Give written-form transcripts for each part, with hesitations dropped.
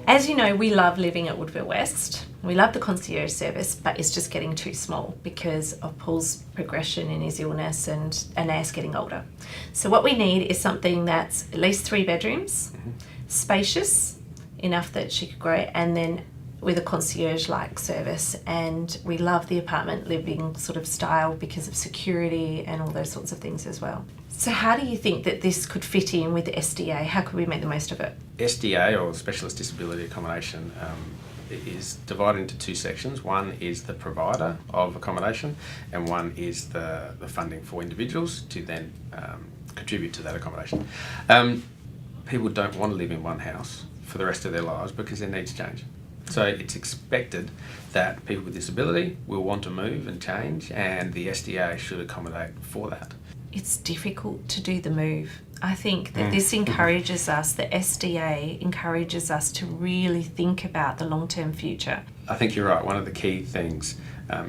As you know, we love living at Woodville West. We love the concierge service, but it's just getting too small because of Paul's progression in his illness and Anna's getting older. So what we need is something that's at least 3 bedrooms, spacious, enough that she could grow, and then with a concierge-like service. And we love the apartment living sort of style because of security and all those sorts of things as well. So how do you think that this could fit in with the SDA? How could we make the most of it? SDA, or Specialist Disability Accommodation, is divided into 2 sections. One is the provider of accommodation, and one is the funding for individuals to then contribute to that accommodation. People don't want to live in one house for the rest of their lives because their needs change. So it's expected that people with disability will want to move and change, and the SDA should accommodate for that. It's difficult to do the move. I think that this encourages us, the SDA encourages us to really think about the long-term future. I think you're right. One of the key things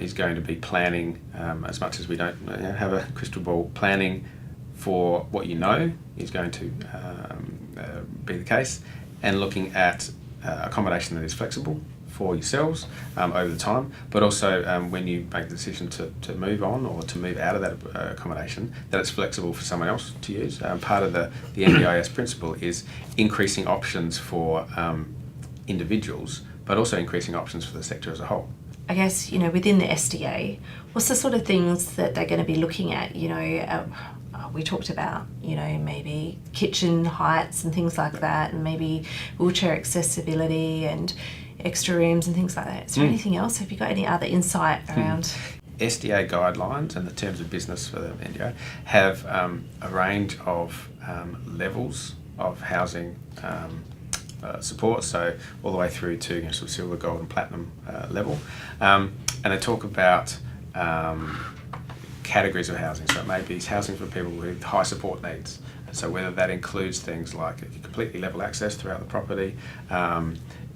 is going to be planning, as much as we don't have a crystal ball, planning for what you know is going to be the case, and looking at accommodation that is flexible for yourselves over the time, but also when you make the decision to move on or to move out of that accommodation, that it's flexible for someone else to use. Part of the NDIS principle is increasing options for individuals, but also increasing options for the sector as a whole. I guess, within the SDA, what's the sort of things that they're going to be looking at? We talked about, maybe kitchen heights and things like that, and maybe wheelchair accessibility and extra rooms and things like that. Is there anything else? Have you got any other insight around? SDA guidelines and the terms of business for the NDA have a range of levels of housing support, so all the way through to sort of silver, gold and platinum level. And they talk about categories of housing. So it may be housing for people with high support needs. So whether that includes things like completely level access throughout the property,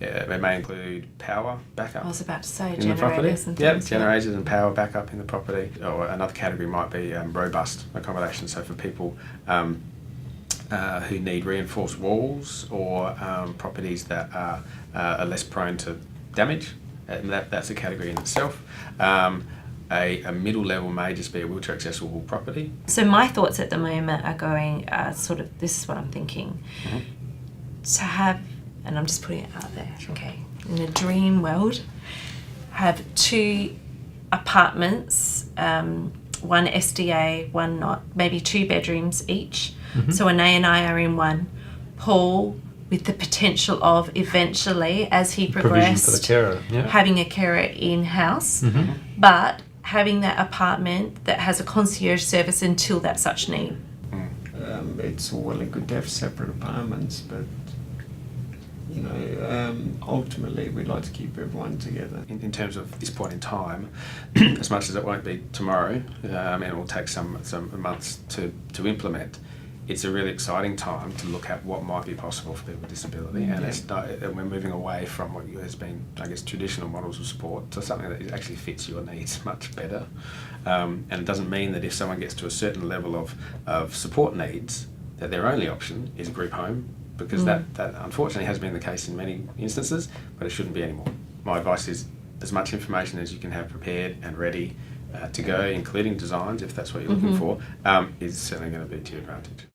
it may include power backup. I was about to say in the property. And things. Generators and power backup in the property. Or another category might be robust accommodation. So for people who need reinforced walls, or properties that are less prone to damage. That's a category in itself. A middle level may just be a wheelchair accessible property. So my thoughts at the moment are going this is what I'm thinking. To have, and I'm just putting it out there, okay, in a dream world, have 2 apartments, one SDA, one not, maybe 2 bedrooms each. So Anna and I are in one. Paul, with the potential of eventually, as he progressed, for the carer, having a carer in-house, but having that apartment that has a concierge service until that such need. It's all well and good to have separate apartments, but ultimately we'd like to keep everyone together. In terms of this point in time, as much as it won't be tomorrow, and it will take some months to implement, it's a really exciting time to look at what might be possible for people with disability, and we're moving away from what has been, I guess, traditional models of support to something that actually fits your needs much better. And it doesn't mean that if someone gets to a certain level of support needs, that their only option is a group home, because that unfortunately has been the case in many instances, but it shouldn't be anymore. My advice is as much information as you can have prepared and ready to go, including designs, if that's what you're looking for, is certainly going to be to your advantage.